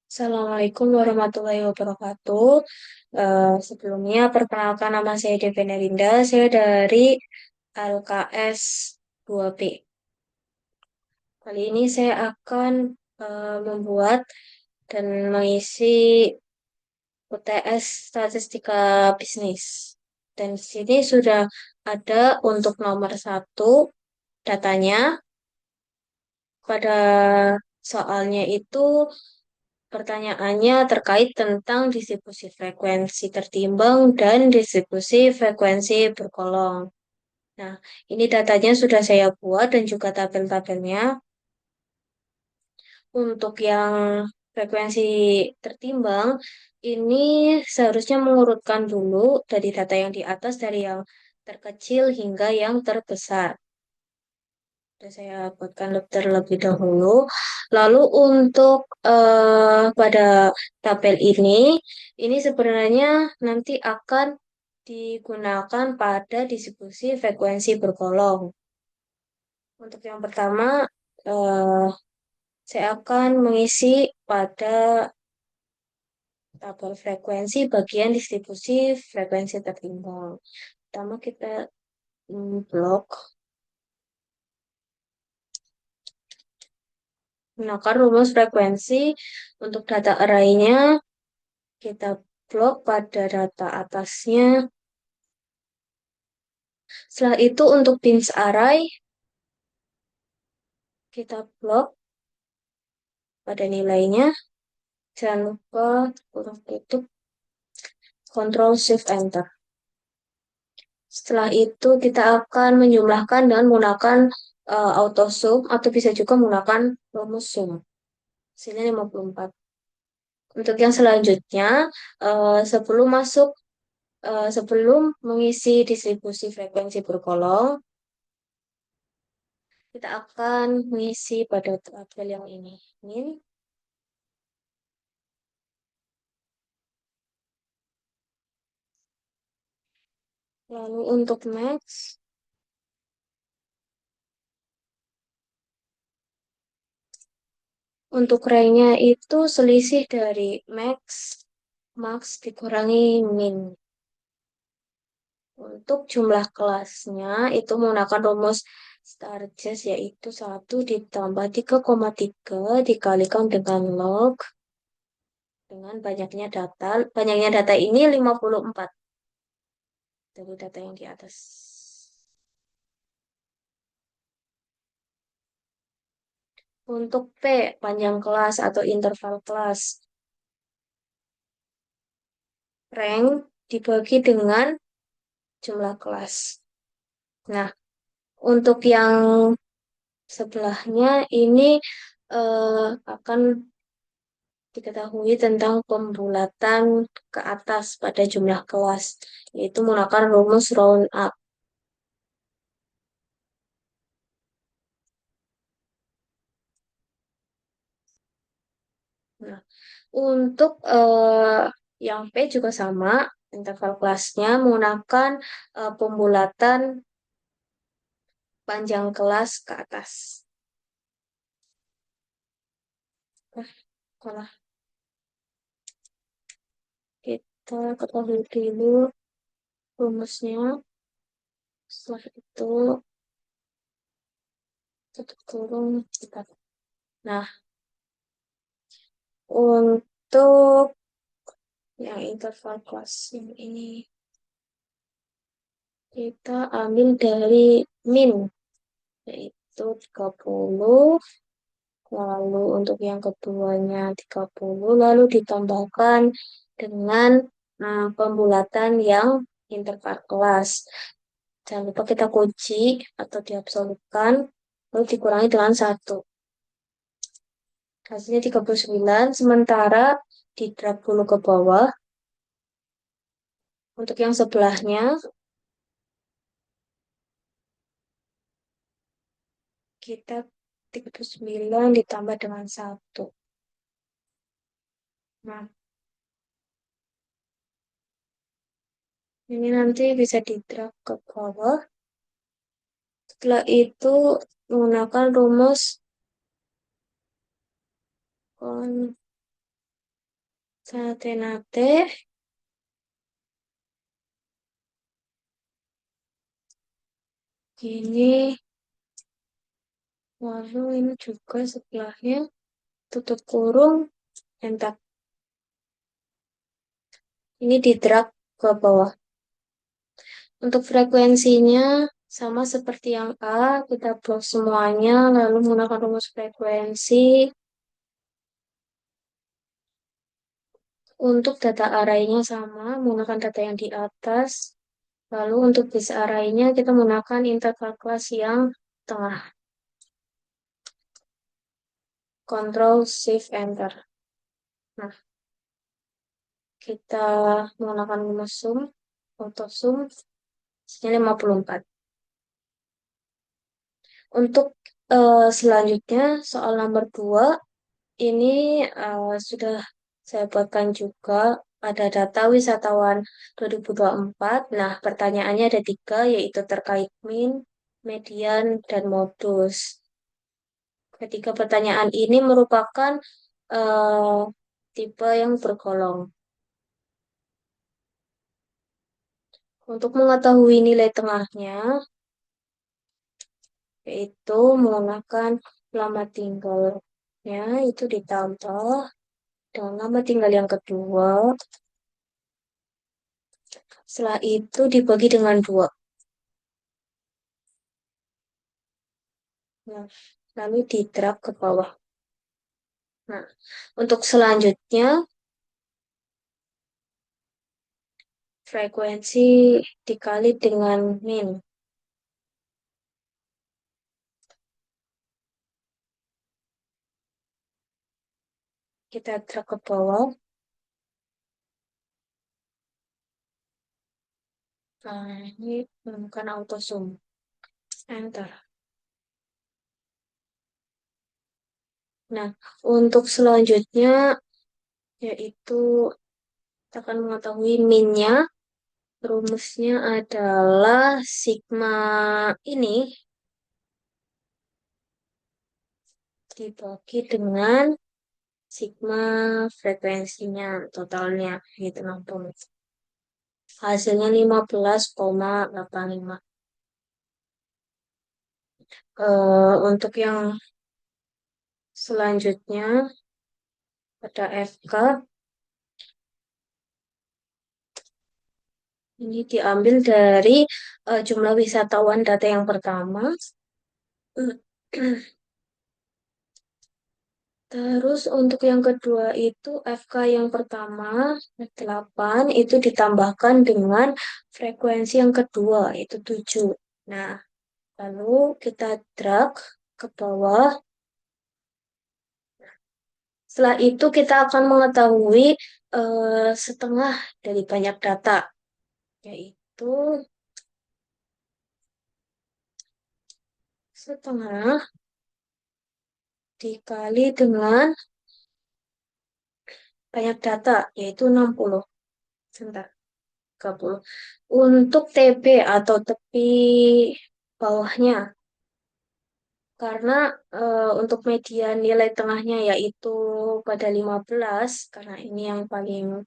Assalamualaikum warahmatullahi wabarakatuh. Sebelumnya, perkenalkan nama saya Devi Nerinda. Saya dari LKS 2B. Kali ini saya akan membuat dan mengisi UTS Statistika Bisnis. Dan di sini sudah ada untuk nomor satu datanya. Pada soalnya itu pertanyaannya terkait tentang distribusi frekuensi tertimbang dan distribusi frekuensi berkolong. Nah, ini datanya sudah saya buat dan juga tabel-tabelnya. Untuk yang frekuensi tertimbang, ini seharusnya mengurutkan dulu dari data yang di atas, dari yang terkecil hingga yang terbesar. Sudah saya buatkan terlebih dahulu. Lalu untuk pada tabel ini sebenarnya nanti akan digunakan pada distribusi frekuensi bergolong. Untuk yang pertama, eh, saya akan mengisi pada tabel frekuensi bagian distribusi frekuensi tertimbang. Pertama kita blok, gunakan rumus frekuensi untuk data arraynya. Kita blok pada data atasnya. Setelah itu untuk bins array, kita blok pada nilainya. Jangan lupa huruf tutup, Ctrl Shift Enter. Setelah itu kita akan menjumlahkan dengan menggunakan auto sum atau bisa juga menggunakan rumus sum. Hasilnya 54. Untuk yang selanjutnya, sebelum mengisi distribusi frekuensi berkolong, kita akan mengisi pada tabel yang ini. Min. Lalu untuk max, untuk rank-nya itu selisih dari max dikurangi min. Untuk jumlah kelasnya itu menggunakan rumus Stargest, yaitu 1 ditambah 3,3 dikalikan dengan log dengan banyaknya data. Banyaknya data ini 54 dari data yang di atas. Untuk P, panjang kelas atau interval kelas, rank dibagi dengan jumlah kelas. Nah, untuk yang sebelahnya ini akan diketahui tentang pembulatan ke atas pada jumlah kelas, yaitu menggunakan rumus round up. Nah, untuk yang P juga sama, interval kelasnya menggunakan pembulatan panjang kelas ke atas. Nah, kalau kita ketahui dulu rumusnya, setelah itu tutup kurung kita. Nah, untuk yang interval kelas yang ini kita ambil dari min, yaitu 30, lalu untuk yang keduanya 30, lalu ditambahkan dengan pembulatan yang interval kelas. Jangan lupa kita kunci atau diabsolutkan, lalu dikurangi dengan 1. Hasilnya 39, sementara di drag dulu ke bawah. Untuk yang sebelahnya, kita 39 ditambah dengan 1. Nah, ini nanti bisa di drag ke bawah. Setelah itu menggunakan rumus Sate-nate ini, lalu ini juga sebelahnya tutup kurung, entak. Ini di drag ke bawah. Untuk frekuensinya sama seperti yang A, kita blok semuanya, lalu menggunakan rumus frekuensi. Untuk data arraynya sama, menggunakan data yang di atas. Lalu untuk base arraynya kita menggunakan interval kelas yang tengah. Control Shift Enter. Nah, kita menggunakan rumus zoom, auto zoom, hasilnya 54. Untuk selanjutnya, soal nomor 2, ini sudah saya buatkan juga. Ada data wisatawan 2024. Nah, pertanyaannya ada 3, yaitu terkait min, median, dan modus. Ketiga pertanyaan ini merupakan eh, tipe yang bergolong. Untuk mengetahui nilai tengahnya, yaitu menggunakan lama tinggalnya itu ditambah dengan lama tinggal yang kedua. Setelah itu dibagi dengan 2. Nah, lalu di-drag ke bawah. Nah, untuk selanjutnya, frekuensi dikali dengan min. Kita drag ke bawah. Nah, ini bukan auto zoom. Enter. Nah, untuk selanjutnya, yaitu kita akan mengetahui minnya. Rumusnya adalah sigma ini dibagi dengan sigma frekuensinya totalnya, gitu 60. Hasilnya 15,85. Untuk yang selanjutnya ada FK. Ini diambil dari jumlah wisatawan data yang pertama. Terus untuk yang kedua itu FK yang pertama 8 itu ditambahkan dengan frekuensi yang kedua itu 7. Nah, lalu kita drag ke bawah. Setelah itu kita akan mengetahui setengah dari banyak data, yaitu setengah dikali dengan banyak data, yaitu 60. Sebentar, 30. Untuk TB atau tepi bawahnya, karena untuk median nilai tengahnya yaitu pada 15, karena ini yang paling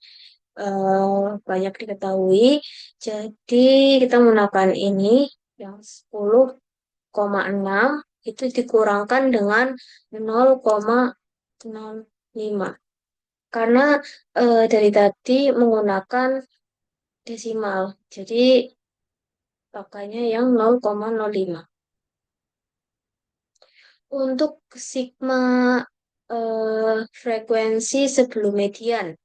banyak diketahui. Jadi kita menggunakan ini yang 10,6 itu dikurangkan dengan 0,05. Karena dari tadi menggunakan desimal. Jadi pakainya yang 0,05. Untuk sigma frekuensi sebelum median,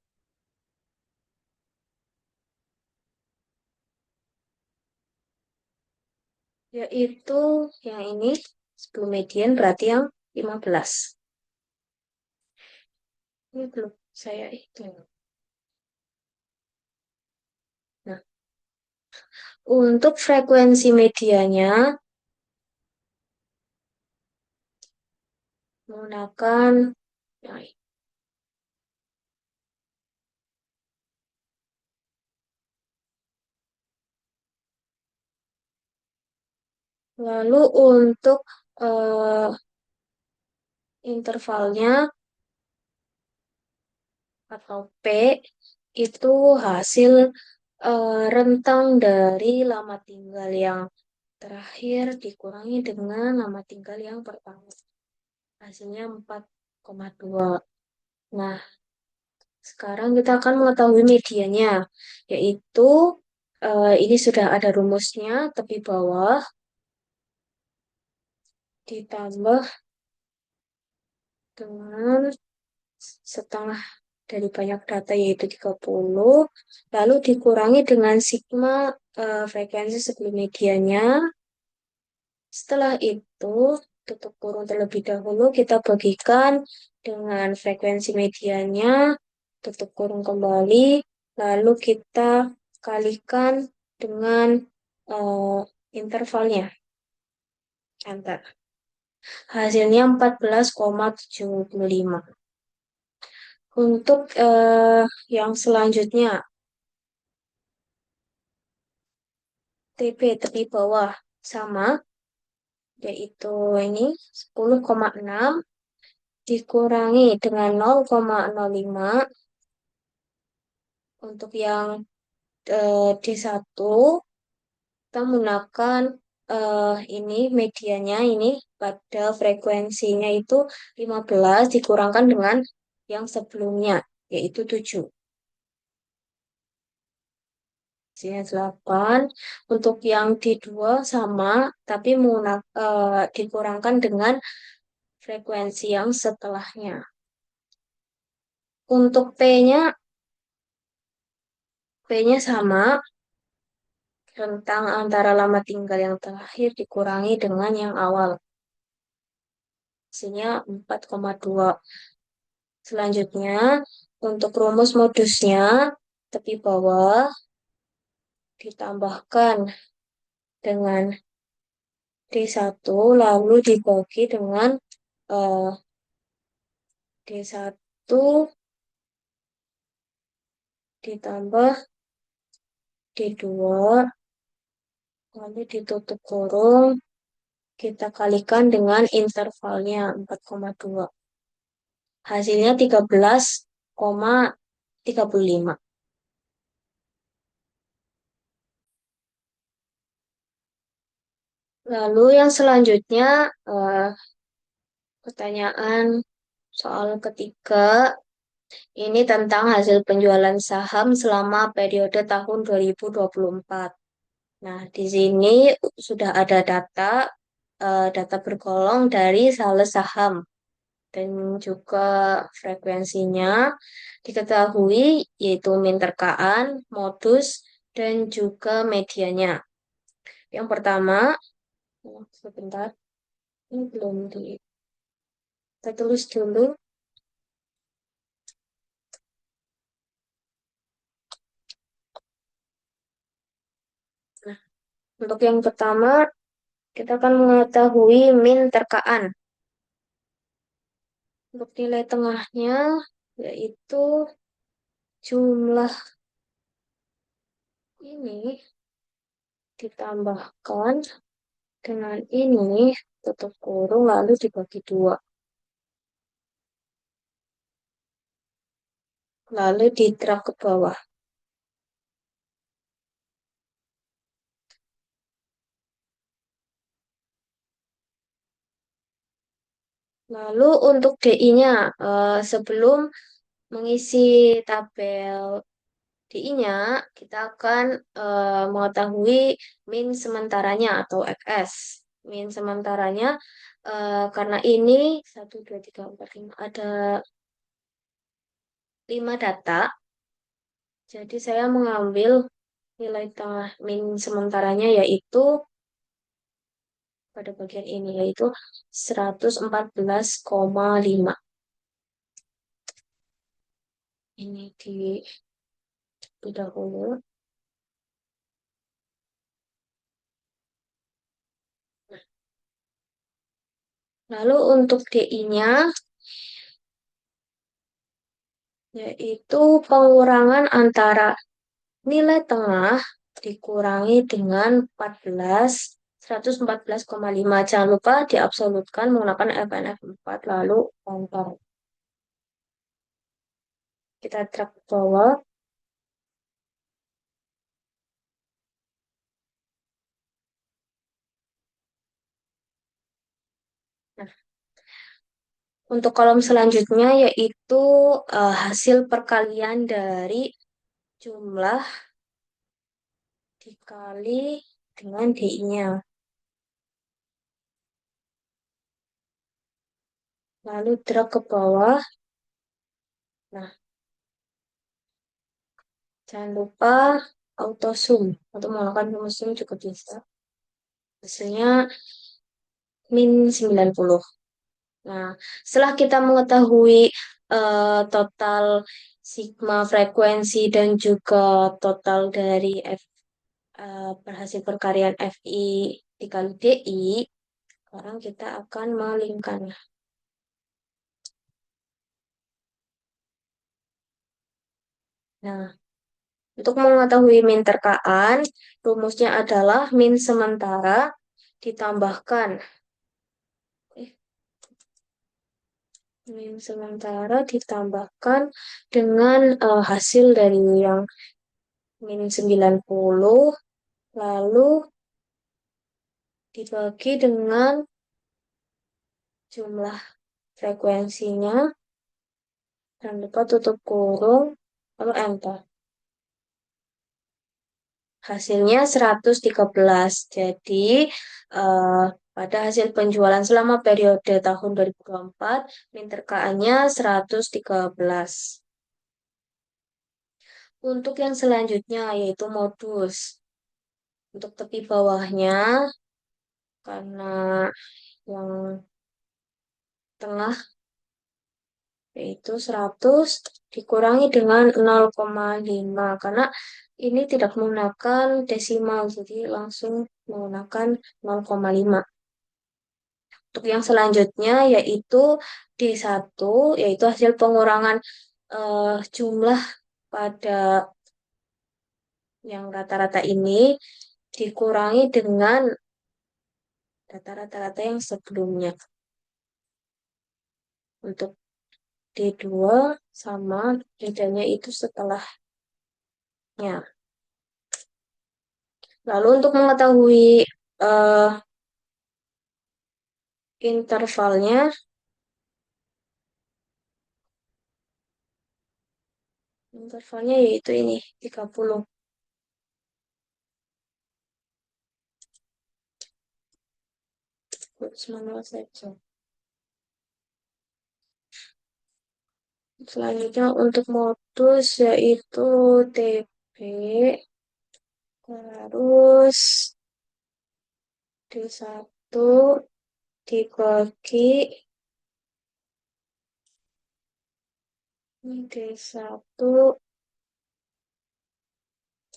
yaitu yang ini sebelum median berarti yang 15. Ini belum saya hitung. Nah, untuk frekuensi medianya menggunakan yang ini. Lalu untuk eh, intervalnya atau P itu hasil rentang dari lama tinggal yang terakhir dikurangi dengan lama tinggal yang pertama. Hasilnya 4,2. Nah, sekarang kita akan mengetahui medianya, yaitu ini sudah ada rumusnya, tepi bawah ditambah dengan setengah dari banyak data yaitu 30, lalu dikurangi dengan sigma frekuensi sebelum medianya. Setelah itu, tutup kurung terlebih dahulu, kita bagikan dengan frekuensi medianya, tutup kurung kembali, lalu kita kalikan dengan eh, intervalnya. Enter. Hasilnya 14,75. Untuk yang selanjutnya, TP tepi bawah sama, yaitu ini 10,6 dikurangi dengan 0,05. Untuk yang D1 kita menggunakan ini medianya ini pada frekuensinya itu 15 dikurangkan dengan yang sebelumnya yaitu 7. Hasilnya 8. Untuk yang D2 sama tapi dikurangkan dengan frekuensi yang setelahnya. Untuk P-nya sama, rentang antara lama tinggal yang terakhir dikurangi dengan yang awal. Hasilnya 4,2. Selanjutnya, untuk rumus modusnya, tepi bawah ditambahkan dengan D1, lalu dibagi dengan eh, D1 ditambah D2, lalu ditutup kurung, kita kalikan dengan intervalnya 4,2. Hasilnya 13,35. Lalu yang selanjutnya pertanyaan soal ketiga ini tentang hasil penjualan saham selama periode tahun 2024. Nah, di sini sudah ada data bergolong dari sales saham dan juga frekuensinya diketahui yaitu min terkaan, modus, dan juga medianya. Yang pertama, sebentar, ini belum kita tulis dulu. Nah, untuk yang pertama, kita akan mengetahui min terkaan. Untuk nilai tengahnya, yaitu jumlah ini ditambahkan dengan ini, tutup kurung, lalu dibagi 2. Lalu didrag ke bawah. Lalu untuk DI-nya, sebelum mengisi tabel DI-nya, kita akan mengetahui min sementaranya atau XS. Min sementaranya, karena ini 1, 2, 3, 4, 5, ada 5 data, jadi saya mengambil nilai tengah min sementaranya yaitu pada bagian ini yaitu 114,5. Ini di dahulu. Lalu untuk DI-nya yaitu pengurangan antara nilai tengah dikurangi dengan 114,5. Jangan lupa diabsolutkan menggunakan FNF 4 lalu enter. Kita drag ke bawah. Nah, untuk kolom selanjutnya yaitu hasil perkalian dari jumlah dikali dengan DI-nya. Lalu drag ke bawah. Nah, jangan lupa auto zoom atau menggunakan rumus zoom juga bisa. Hasilnya -90. Nah, setelah kita mengetahui total sigma frekuensi dan juga total dari berhasil perkaryan Fi dikali Di, sekarang kita akan melingkan. Nah, untuk mengetahui min terkaan, rumusnya adalah min sementara ditambahkan eh, min sementara ditambahkan dengan hasil dari yang -90 lalu dibagi dengan jumlah frekuensinya dan lupa tutup kurung lalu enter. Hasilnya 113. Jadi eh, pada hasil penjualan selama periode tahun 2024 min terkaannya 113. Untuk yang selanjutnya yaitu modus. Untuk tepi bawahnya karena yang tengah yaitu 100 dikurangi dengan 0,5 karena ini tidak menggunakan desimal jadi langsung menggunakan 0,5. Untuk yang selanjutnya yaitu D1 yaitu hasil pengurangan jumlah pada yang rata-rata ini dikurangi dengan data rata-rata yang sebelumnya. Untuk D2 sama bedanya itu setelahnya. Lalu untuk mengetahui eh, intervalnya, intervalnya yaitu ini 30. Manual saja. Selanjutnya untuk modus yaitu TB terus D1 dibagi D1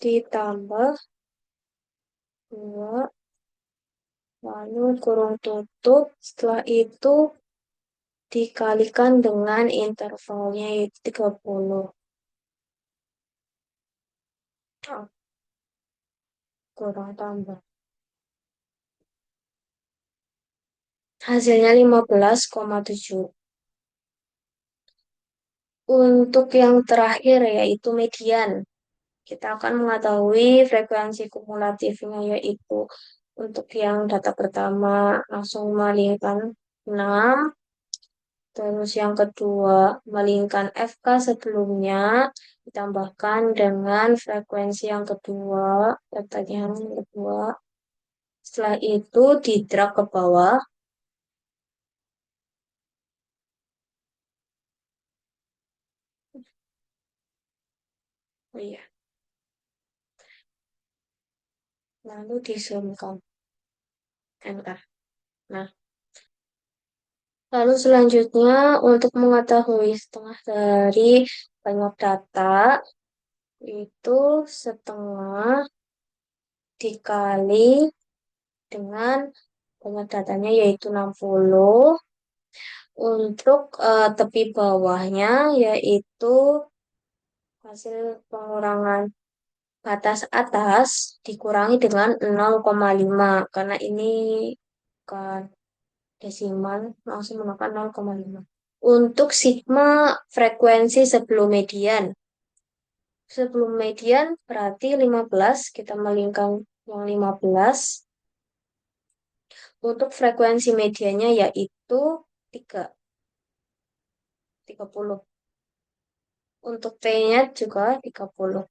ditambah 2 lalu kurung tutup setelah itu dikalikan dengan intervalnya yaitu 30. Oh, kurang tambah. Hasilnya 15,7. Untuk yang terakhir yaitu median. Kita akan mengetahui frekuensi kumulatifnya yaitu untuk yang data pertama langsung malingkan 6. Terus yang kedua malingkan FK sebelumnya ditambahkan dengan frekuensi yang kedua, datanya yang kedua. Setelah itu di drag ke bawah. Oh iya, lalu dizoomkan. Enter. Nah, lalu selanjutnya untuk mengetahui setengah dari banyak data itu setengah dikali dengan banyak datanya yaitu 60. Untuk tepi bawahnya yaitu hasil pengurangan batas atas dikurangi dengan 0,5 karena ini bukan desimal langsung menggunakan 0,5. Untuk sigma frekuensi sebelum median. Sebelum median berarti 15, kita melingkar yang 15. Untuk frekuensi medianya yaitu 30. Untuk T-nya juga 30.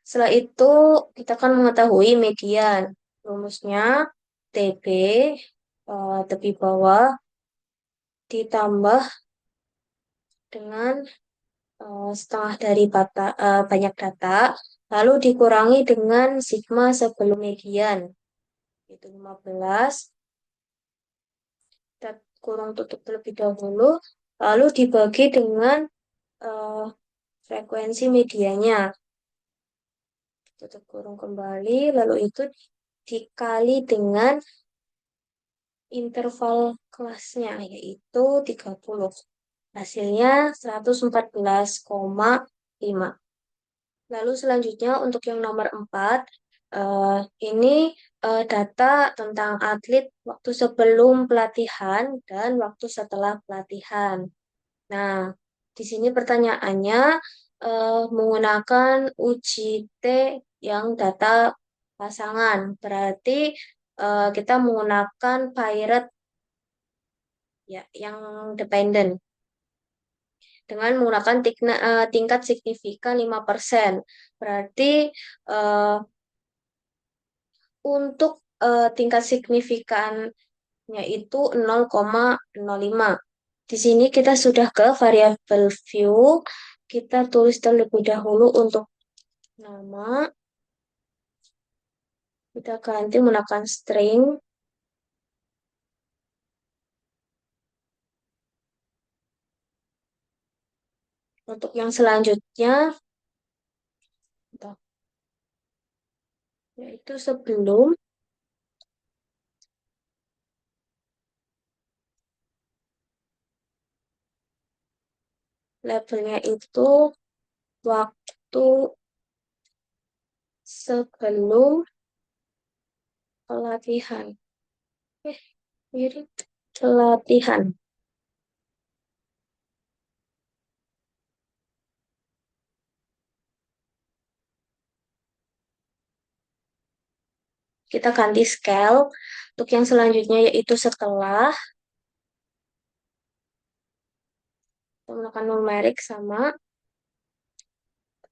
Setelah itu kita akan mengetahui median. Rumusnya TB, tepi bawah, ditambah dengan setengah dari banyak data, lalu dikurangi dengan sigma sebelum median. Itu 15, kita kurang tutup terlebih dahulu, lalu dibagi dengan eh, frekuensi medianya. Tutup kurung kembali, lalu itu dikali dengan interval kelasnya, yaitu 30. Hasilnya 114,5. Lalu selanjutnya untuk yang nomor 4, eh, ini data tentang atlet waktu sebelum pelatihan dan waktu setelah pelatihan. Nah, di sini pertanyaannya menggunakan uji T yang data pasangan. Berarti kita menggunakan Pirate ya yang dependen dengan menggunakan tingkat signifikan 5%. Berarti eh, untuk tingkat signifikannya itu 0,05. Di sini kita sudah ke variabel view. Kita tulis terlebih dahulu untuk nama. Kita ganti menggunakan string. Untuk yang selanjutnya, yaitu sebelum labelnya itu waktu sebelum pelatihan. Mirip pelatihan. Kita ganti scale. Untuk yang selanjutnya yaitu setelah. Kita menggunakan numerik sama.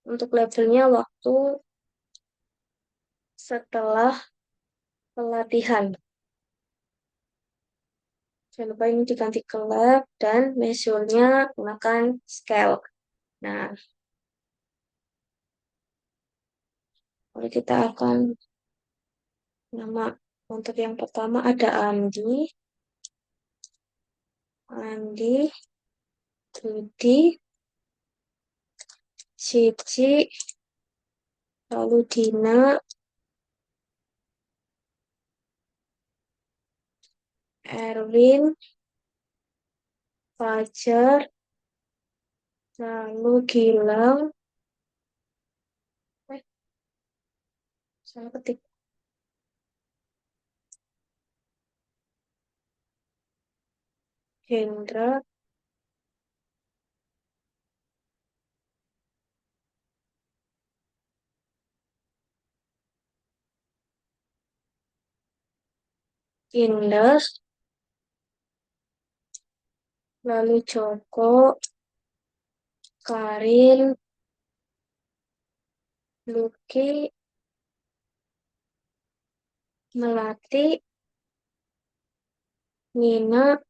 Untuk labelnya waktu setelah pelatihan. Jangan lupa ini diganti ke lab dan measure-nya menggunakan scale. Nah, lalu kita akan nama untuk yang pertama ada Andi, Budi, Cici, lalu Dina, Erwin, Fajar, lalu Gilang, eh, salah ketik, Hendra, Indah, lalu Joko, Karin, Luki, Melati, Nina,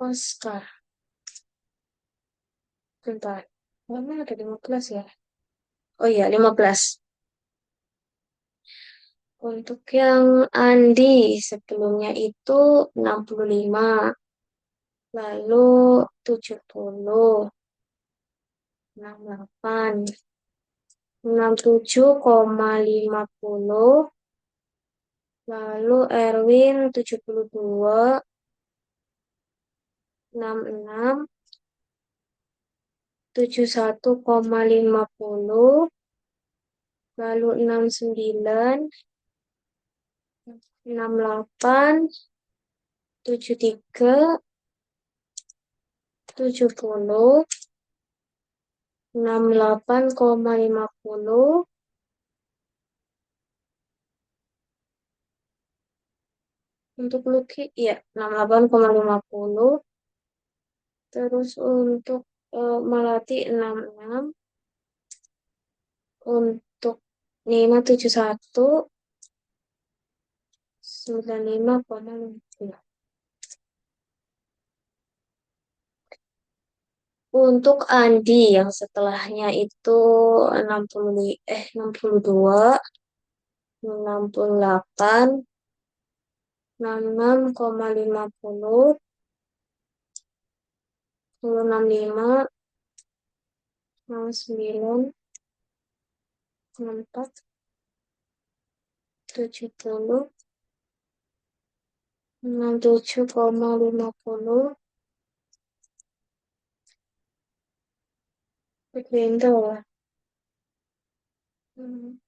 Oscar. Bentar, mana ada 15 ya? Oh iya, 15. Untuk yang Andi sebelumnya itu 65, lalu 70, 68, 67,50, lalu Erwin 72, 66, 71,50, lalu 69, 68, 73, 70, 68,50. Untuk Lucky, ya, 68,50. Terus untuk Melati 66. Untuk Nina 71, 95,50. Untuk Andi yang setelahnya itu 60, 62, 68, 66,50, 65, 69, 64, 70, 67,50. Begitu lah. Hmm.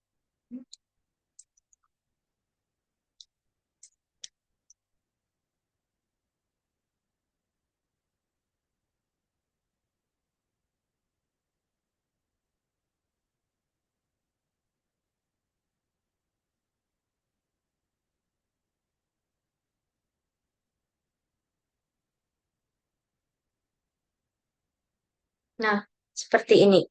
Nah, seperti ini.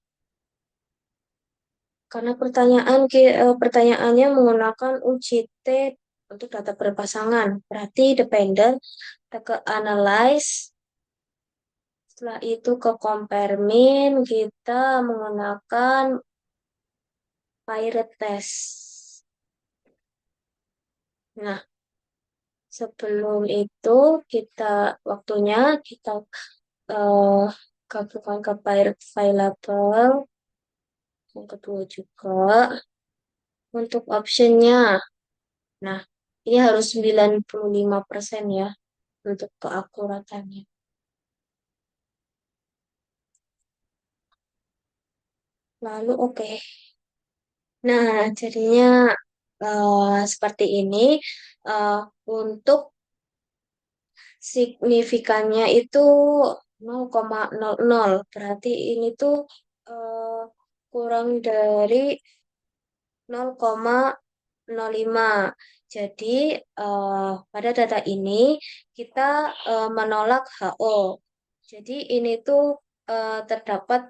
Karena pertanyaannya menggunakan UJT untuk data berpasangan. Berarti dependent, kita ke analyze, setelah itu ke compare min, kita menggunakan pirate test. Nah, sebelum itu waktunya kita eh, gabungkan ke pirate available. Yang kedua juga untuk optionnya. Nah, ini harus 95% ya untuk keakuratannya. Lalu oke. Nah, jadinya seperti ini. Eh, untuk signifikannya itu 0,00. Berarti ini tuh eh, kurang dari 0,05. Jadi pada data ini kita menolak HO. Jadi ini tuh terdapat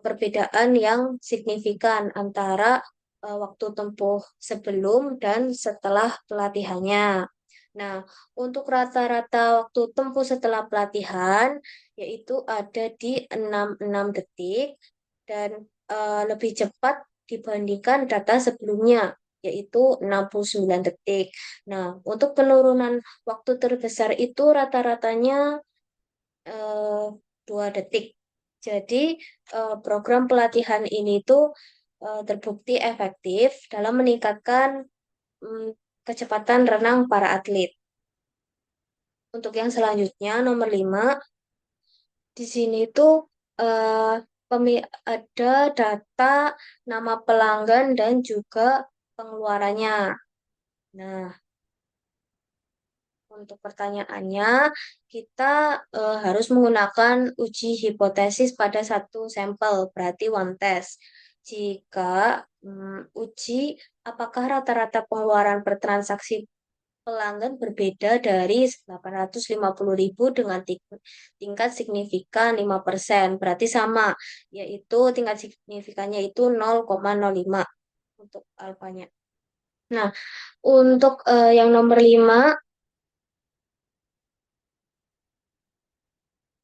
perbedaan yang signifikan antara waktu tempuh sebelum dan setelah pelatihannya. Nah, untuk rata-rata waktu tempuh setelah pelatihan yaitu ada di 66 detik dan lebih cepat dibandingkan data sebelumnya yaitu 69 detik. Nah, untuk penurunan waktu terbesar itu rata-ratanya eh, 2 detik. Jadi, program pelatihan ini tuh terbukti efektif dalam meningkatkan mm, kecepatan renang para atlet. Untuk yang selanjutnya, nomor 5, di sini tuh eh, ada data nama pelanggan dan juga pengeluarannya. Nah, untuk pertanyaannya, kita harus menggunakan uji hipotesis pada satu sampel, berarti one test. Jika uji apakah rata-rata pengeluaran per transaksi pelanggan berbeda dari 850.000 dengan tingkat signifikan 5%, berarti sama, yaitu tingkat signifikannya itu 0,05 untuk alfanya. Nah, untuk yang nomor 5,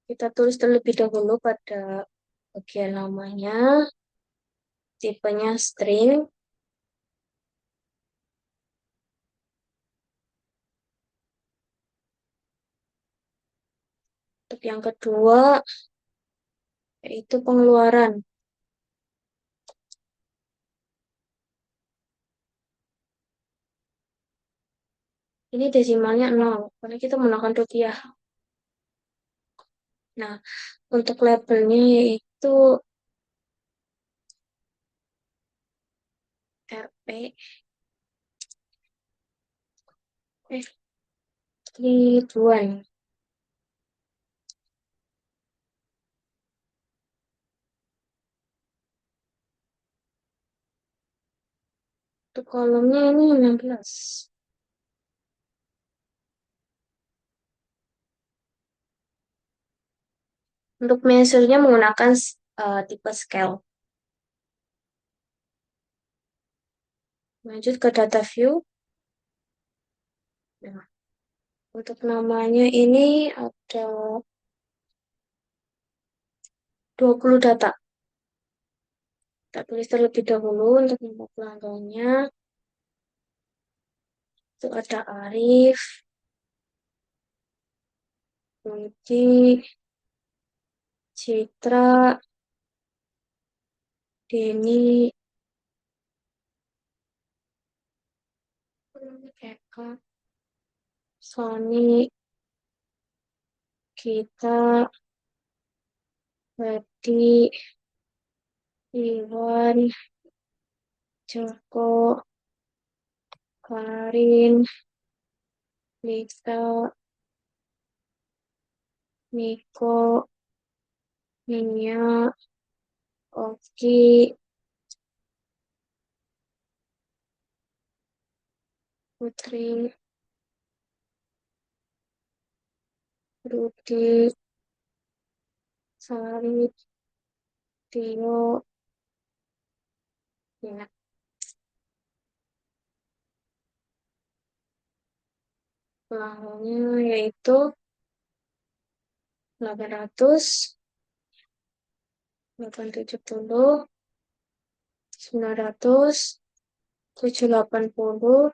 kita tulis terlebih dahulu pada bagian namanya, tipenya string. Untuk yang kedua, yaitu pengeluaran. Ini desimalnya 0, karena kita menggunakan rupiah. Nah, untuk labelnya yaitu RP Ridwan. Untuk kolomnya ini 16. Untuk measure-nya menggunakan tipe scale. Lanjut ke data view. Nah, untuk namanya ini ada 20 data. Kita tulis terlebih dahulu untuk nama pelanggannya. Itu ada Arif, Budi, Citra, Denny, Eka, Sony, Gita, Wadi, Iwan, Joko, Karin, Lita, Niko, Nia, Oki, Putri, Rudi, Sari, Tio, ya, pelanggannya yaitu 800, 870, 900, 780,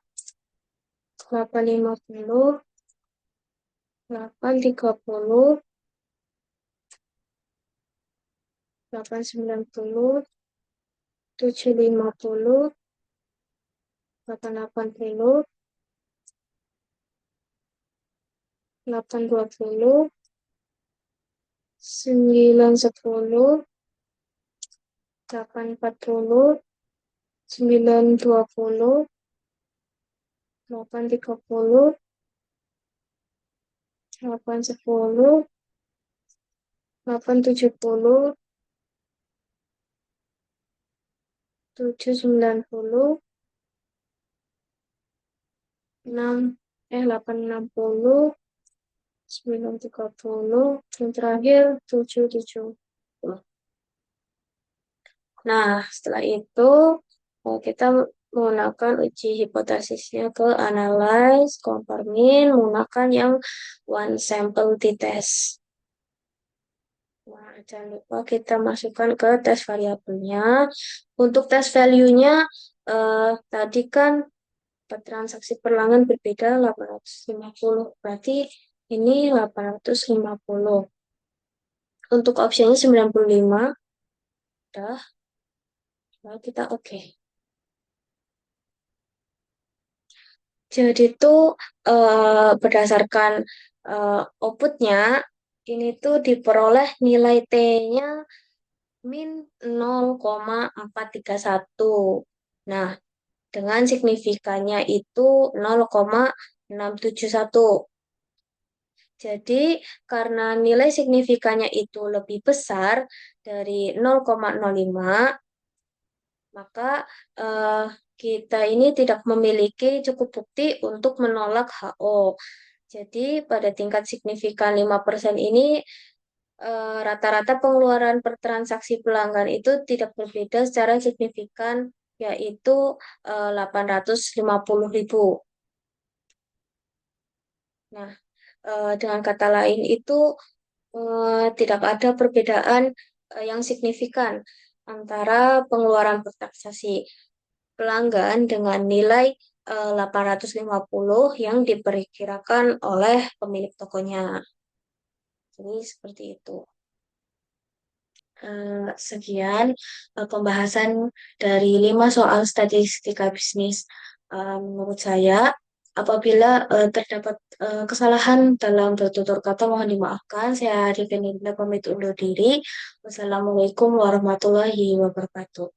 850, 830, 890, 750, 880, 820, 910, 840, 920, 830, 810, 870, 790, 6, 860, 930, yang terakhir 770. Nah, setelah itu kita menggunakan uji hipotesisnya ke analyze, compare mean, menggunakan yang one sample t-test. Nah, jangan lupa kita masukkan ke tes variabelnya. Untuk tes value-nya, tadi kan transaksi perlangan berbeda 850. Berarti ini 850. Untuk opsinya 95. Udah, lalu kita oke. Jadi itu berdasarkan outputnya, ini tuh diperoleh nilai T-nya min 0,431. Nah, dengan signifikannya itu 0,671. Jadi, karena nilai signifikannya itu lebih besar dari 0,05, maka eh, kita ini tidak memiliki cukup bukti untuk menolak HO. Jadi, pada tingkat signifikan 5% ini, rata-rata pengeluaran per transaksi pelanggan itu tidak berbeda secara signifikan, yaitu 850.000. Nah, dengan kata lain itu tidak ada perbedaan yang signifikan antara pengeluaran per transaksi pelanggan dengan nilai 850 yang diperkirakan oleh pemilik tokonya. Jadi seperti itu. Sekian pembahasan dari 5 soal statistika bisnis. Menurut saya, apabila terdapat kesalahan dalam bertutur kata, mohon dimaafkan. Saya Arifin Indra pamit undur diri. Wassalamualaikum warahmatullahi wabarakatuh.